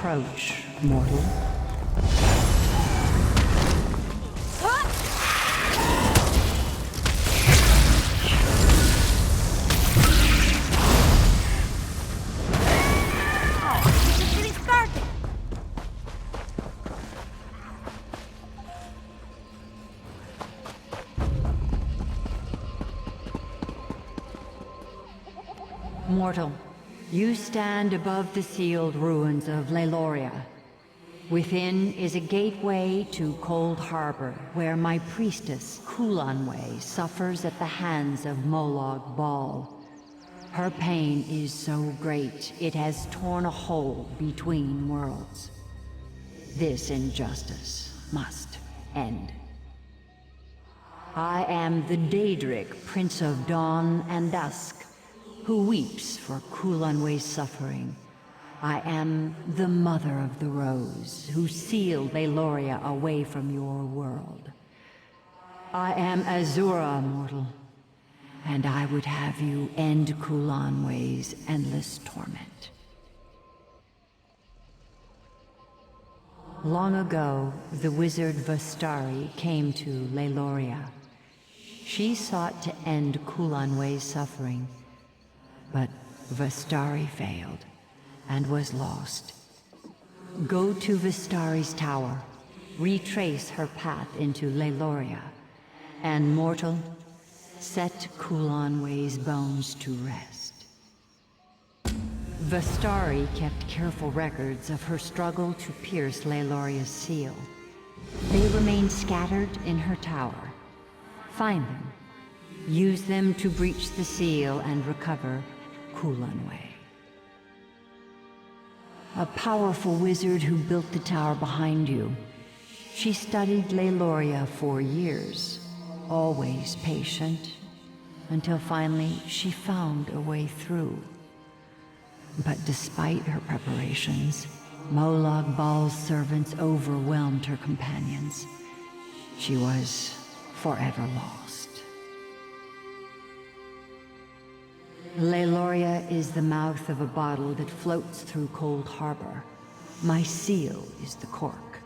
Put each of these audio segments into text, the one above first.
approach, mortal. Mortal, you stand above the sealed ruins of Laeloria. Within is a gateway to Coldharbour, where my priestess, Culanwe, suffers at the hands of Molag Bal. Her pain is so great, it has torn a hole between worlds. This injustice must end. I am the Daedric, Prince of Dawn and Dusk, who weeps for Culanwe's suffering. I am the Mother of the Rose, who sealed Laeloria away from your world. I am Azura, mortal, and I would have you end Culanwe's endless torment. Long ago, the wizard Vestari came to Laeloria. She sought to end Culanwe's suffering, but Vestari failed and was lost. Go to Vestari's tower, retrace her path into Laeloria, and mortal, set Culanwe's bones to rest. Vestari kept careful records of her struggle to pierce Laeloria's seal. They remain scattered in her tower. Find them, use them to breach the seal and recover Culanwe. A powerful wizard who built the tower behind you. She studied Laeloria for years, always patient, until finally she found a way through. But despite her preparations, Molag Bal's servants overwhelmed her companions. She was forever lost. Laeloria is the mouth of a bottle that floats through Coldharbour. My seal is the cork.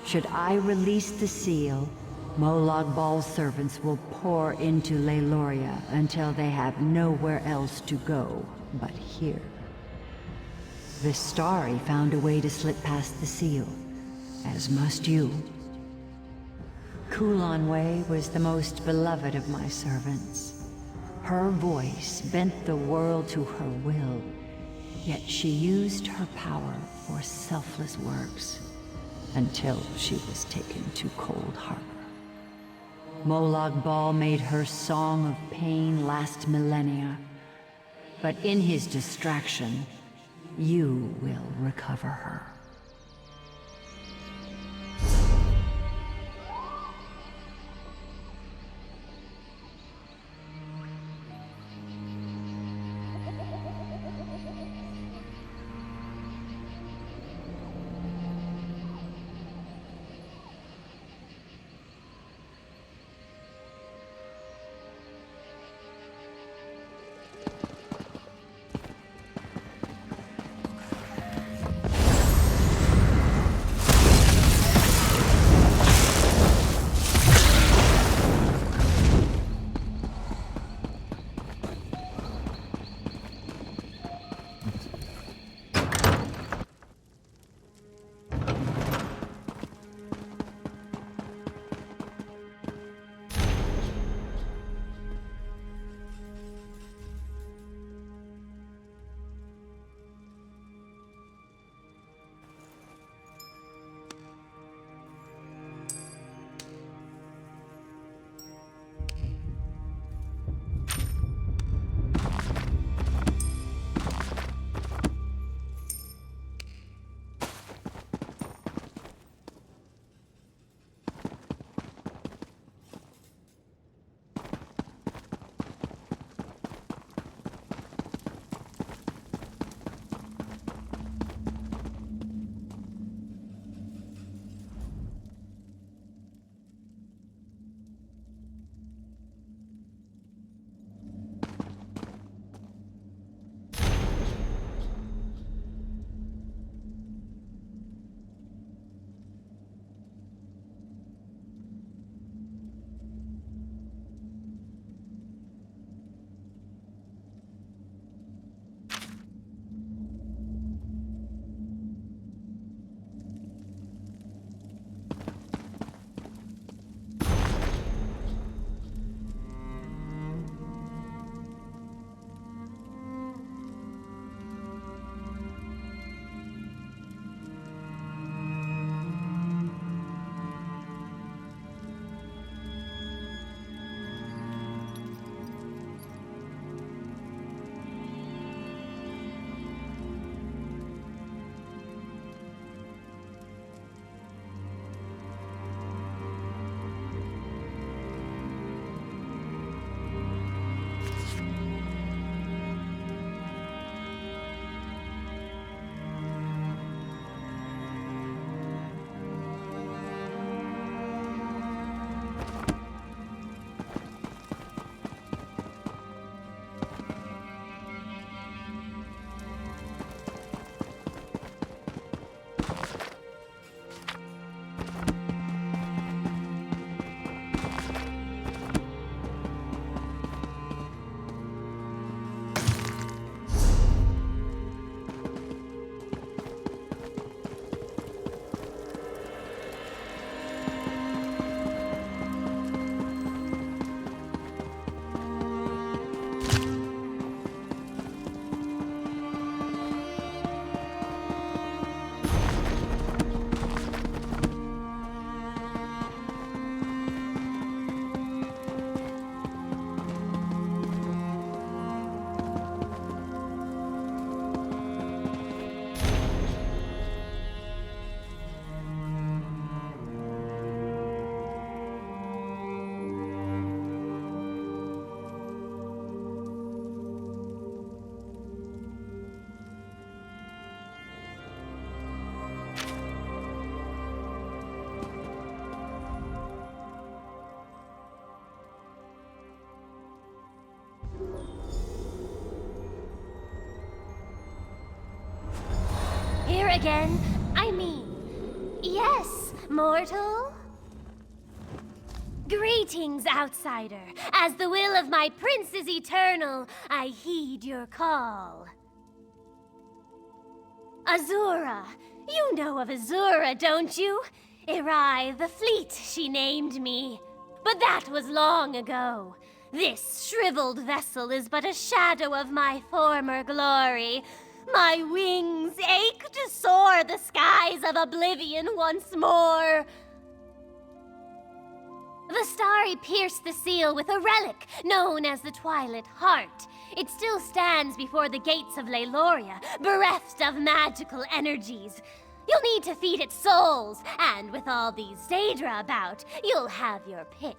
Should I release the seal, Molag Bal's servants will pour into Laeloria until they have nowhere else to go but here. Vestari found a way to slip past the seal, as must you. Culanwe was the most beloved of my servants. Her voice bent the world to her will, yet she used her power for selfless works until she was taken to Coldharbour. Molag Bal made her song of pain last millennia, but in his distraction, you will recover her. again. I mean, yes, mortal? Greetings, outsider. As the will of my prince is eternal, I heed your call. Azura. You know of Azura, don't you? Erai, the fleet, she named me. But that was long ago. This shriveled vessel is but a shadow of my former glory. My wings ache to soar the skies of oblivion once more. The Starry pierced the seal with a relic known as the Twilight Heart. It still stands before the gates of Laeloria, bereft of magical energies. You'll need to feed it souls, and with all these Daedra about, you'll have your pick.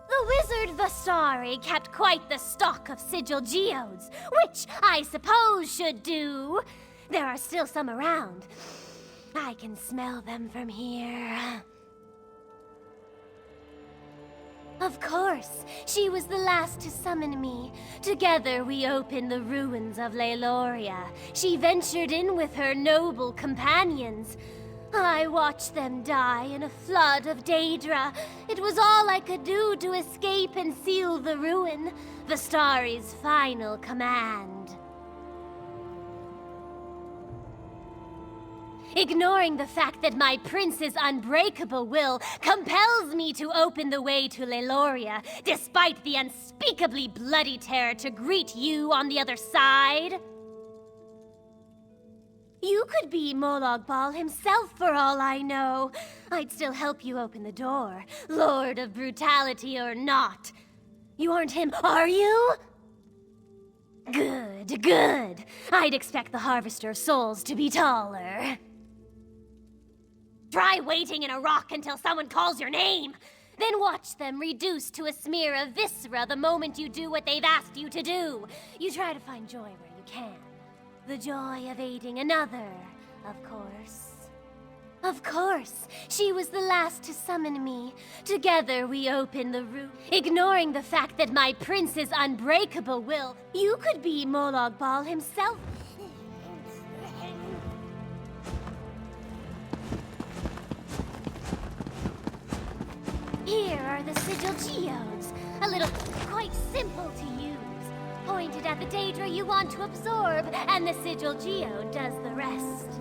The wizard Vastari kept quite the stock of sigil geodes, which I suppose should do. There are still some around. I can smell them from here. Of course, she was the last to summon me. Together we opened the ruins of Laeloria. She ventured in with her noble companions. I watched them die in a flood of Daedra. It was all I could do to escape and seal the ruin, Vastari's final command. Ignoring the fact that my prince's unbreakable will compels me to open the way to Laeloria, despite the unspeakably bloody terror to greet you on the other side. You could be Molag Bal himself for all I know. I'd still help you open the door, Lord of Brutality or not. You aren't him, are you? Good, good. I'd expect the Harvester of Souls to be taller. Try waiting in a rock until someone calls your name. Then watch them reduced to a smear of viscera the moment you do what they've asked you to do. You try to find joy where you can. The joy of aiding another, of course. Of course, she was the last to summon me. Together we opened the room. Ignoring the fact that my prince's unbreakable will, you could be Molag Bal himself. Here are the sigil geodes. A little quite simple to use. Pointed at the Daedra you want to absorb, and the sigil geode does the rest.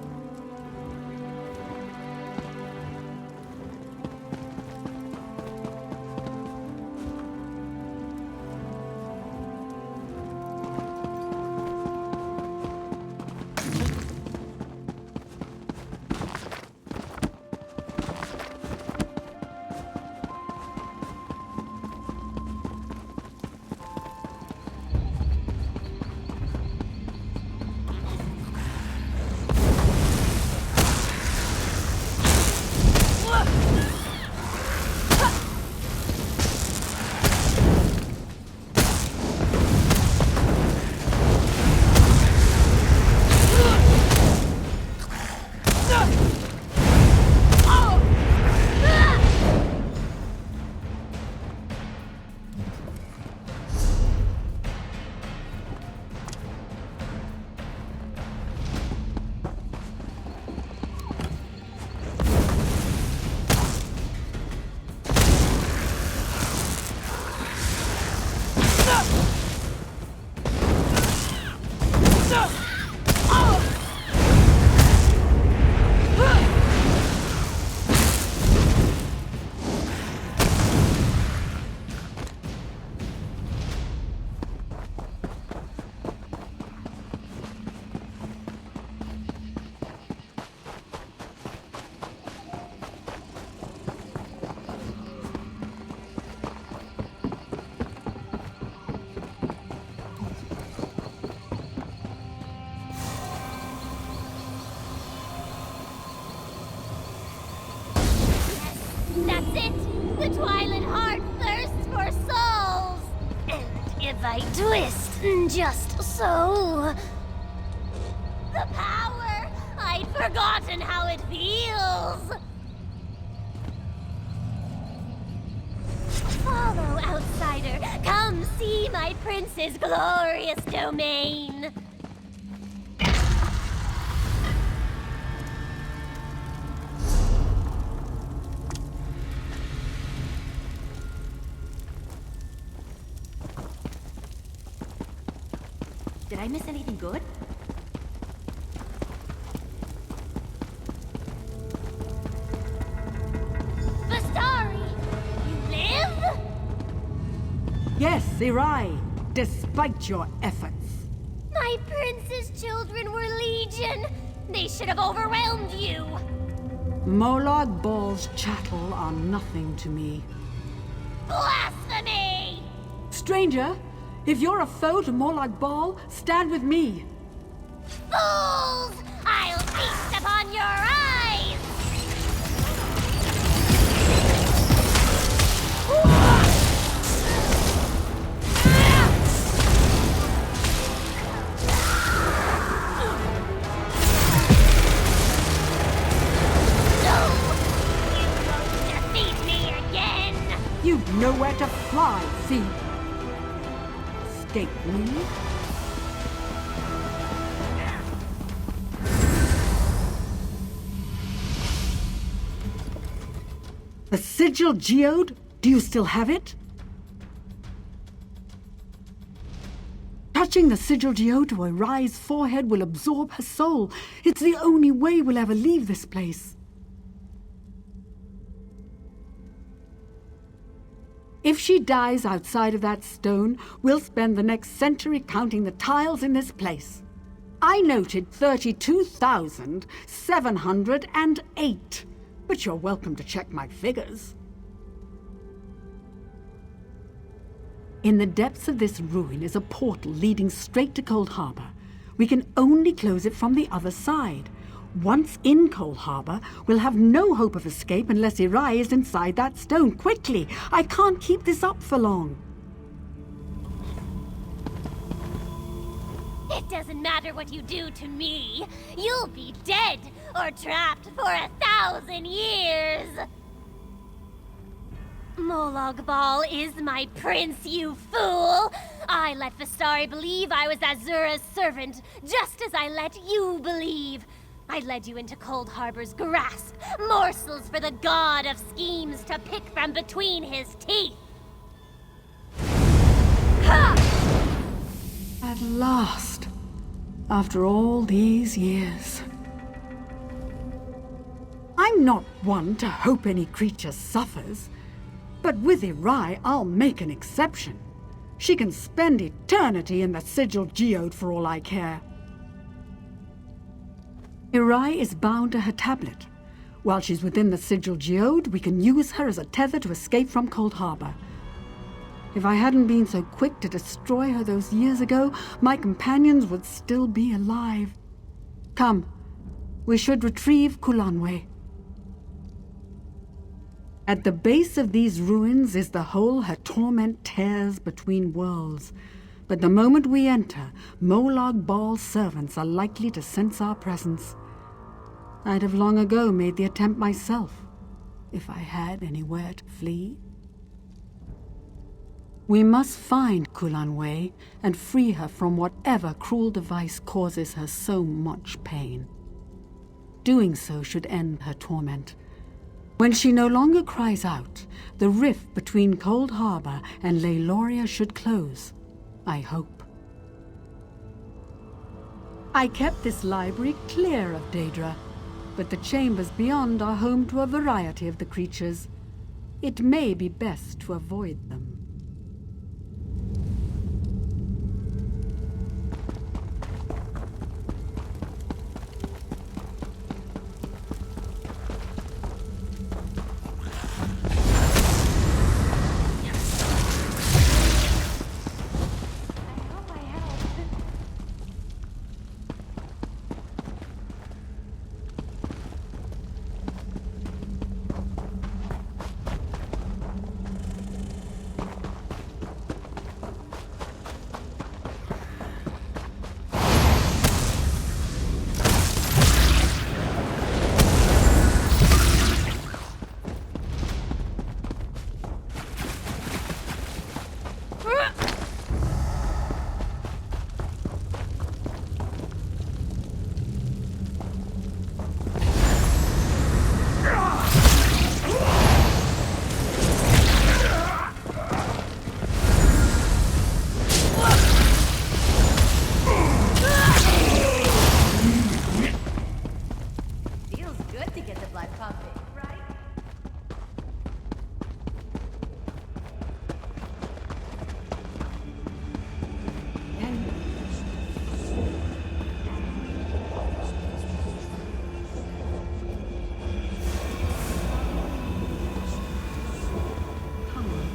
That's it! The Twilight Heart thirsts for souls! And if I twist just so... The power! I'd forgotten how it feels! Follow, outsider! Come see my prince's glorious domain! Did I miss anything good? Bastari! You live? Yes, Irai, despite your efforts. My prince's children were legion. They should have overwhelmed you. Molag Bal's chattel are nothing to me. Blasphemy! Stranger, if you're a foe to Molag Bal, stand with me. Fools! I'll feast upon your eyes! You've nowhere to fly, see? Escape me? The sigil geode? Do you still have it? Touching the sigil geode to Irai's forehead will absorb her soul. It's the only way we'll ever leave this place. If she dies outside of that stone, we'll spend the next century counting the tiles in this place. I noted 32,708, but you're welcome to check my figures. In the depths of this ruin is a portal leading straight to Coldharbour. We can only close it from the other side. Once in Coldharbour, we'll have no hope of escape unless Irai is inside that stone. Quickly! I can't keep this up for long. It doesn't matter what you do to me. You'll be dead or trapped for 1,000 years. Molag Bal is my prince, you fool! I let Vistari believe I was Azura's servant, just as I let you believe. I led you into Coldharbour's grasp, morsels for the god of schemes to pick from between his teeth. Ha! At last, after all these years. I'm not one to hope any creature suffers, but with Irai, I'll make an exception. She can spend eternity in the sigil geode for all I care. Irai is bound to her tablet. While she's within the sigil geode, we can use her as a tether to escape from Coldharbour. If I hadn't been so quick to destroy her those years ago, my companions would still be alive. Come, we should retrieve Culanwe. At the base of these ruins is the hole her torment tears between worlds. But the moment we enter, Molag Bal's servants are likely to sense our presence. I'd have long ago made the attempt myself, if I had anywhere to flee. We must find Culanwe and free her from whatever cruel device causes her so much pain. Doing so should end her torment. When she no longer cries out, the rift between Coldharbour and Laeloria should close. I hope. I kept this library clear of Daedra, but the chambers beyond are home to a variety of the creatures. It may be best to avoid them. puppet, right?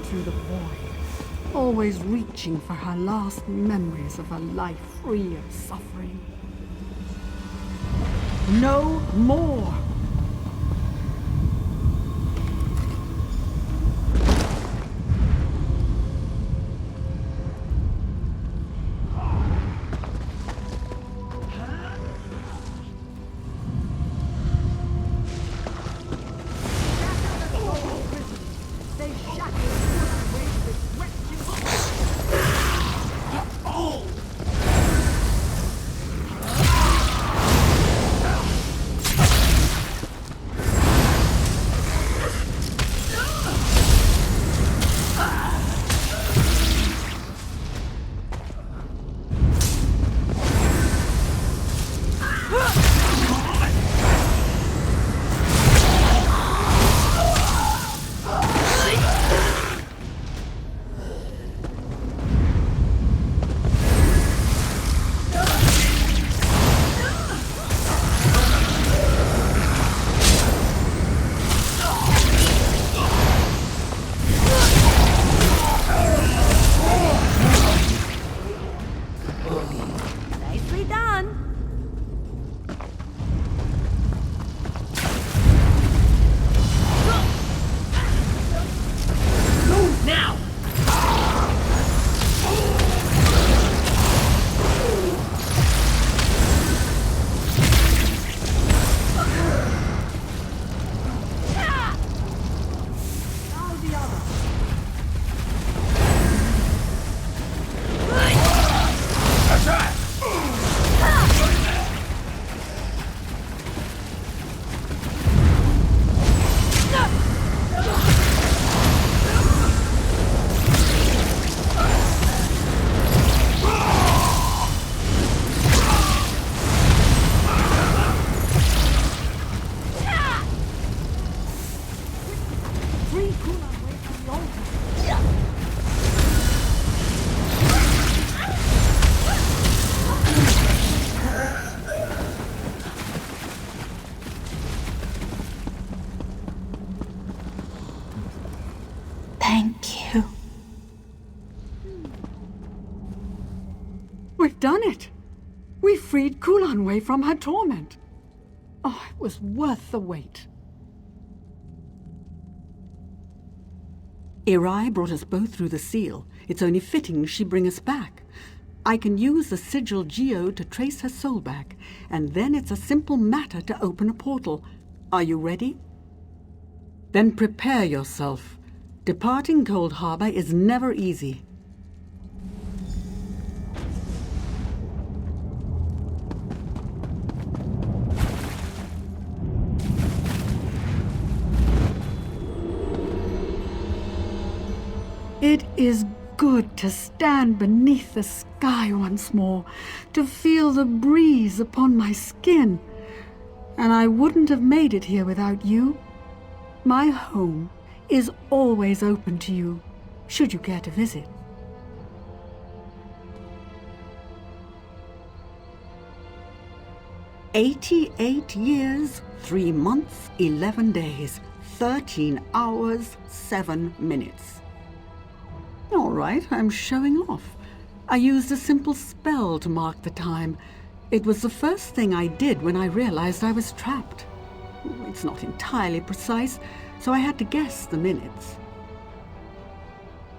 Through the void, always reaching for her last memories of a life free of suffering. No more! Thank you. We've done it! We freed Culanwe from her torment. Oh, it was worth the wait. Irai brought us both through the seal. It's only fitting she bring us back. I can use the sigil geode to trace her soul back, and then it's a simple matter to open a portal. Are you ready? Then prepare yourself. Departing Coldharbour is never easy. It is good to stand beneath the sky once more, to feel the breeze upon my skin. And I wouldn't have made it here without you. My home is always open to you, should you care to visit. "88 years, 3 months, 11 days, 13 hours, 7 minutes. All right, I'm showing off. I used a simple spell to mark the time. It was the first thing I did when I realized I was trapped. It's not entirely precise, so I had to guess the minutes.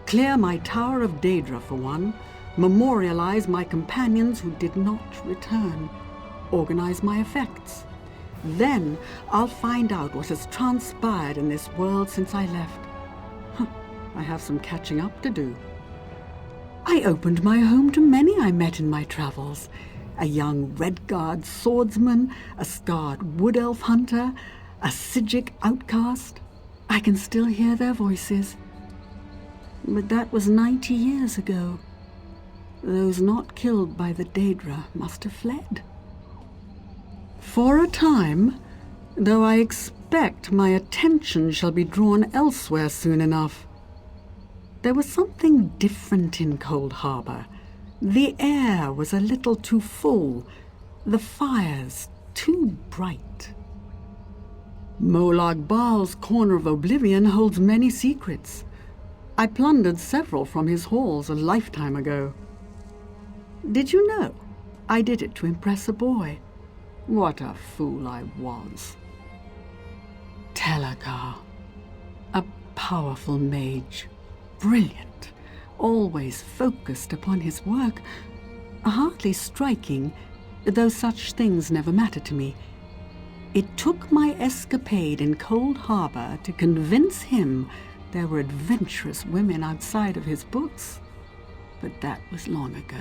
Clear my Tower of Daedra for one, memorialize my companions who did not return, organize my effects. Then I'll find out what has transpired in this world since I left. I have some catching up to do. I opened my home to many I met in my travels. A young Redguard swordsman, a scarred wood elf hunter, a Sijic outcast. I can still hear their voices. But that was 90 years ago. Those not killed by the Daedra must have fled. For a time, though I expect my attention shall be drawn elsewhere soon enough. There was something different in Coldharbour. The air was a little too full, the fires too bright. Molag Bal's corner of oblivion holds many secrets. I plundered several from his halls a lifetime ago. Did you know? I did it to impress a boy. What a fool I was. Telegar, a powerful mage, brilliant, always focused upon his work, hardly striking, though such things never mattered to me. It took my escapade in Coldharbour to convince him there were adventurous women outside of his books, but that was long ago.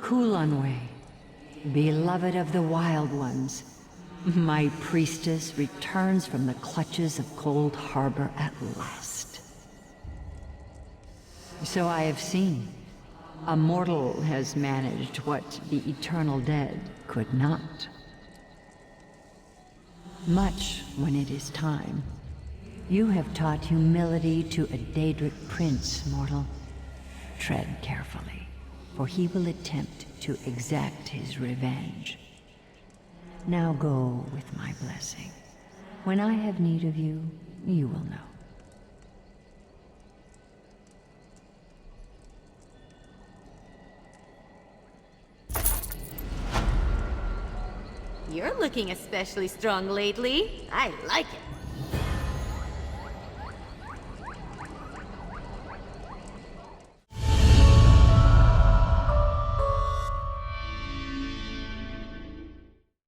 Culanwe, beloved of the Wild Ones, my priestess returns from the clutches of Coldharbour at last. So I have seen. A mortal has managed what the eternal dead could not. Much when it is time. You have taught humility to a Daedric prince, mortal. Tread carefully, for he will attempt to exact his revenge. Now go with my blessing. When I have need of you, you will know. You're looking especially strong lately. I like it.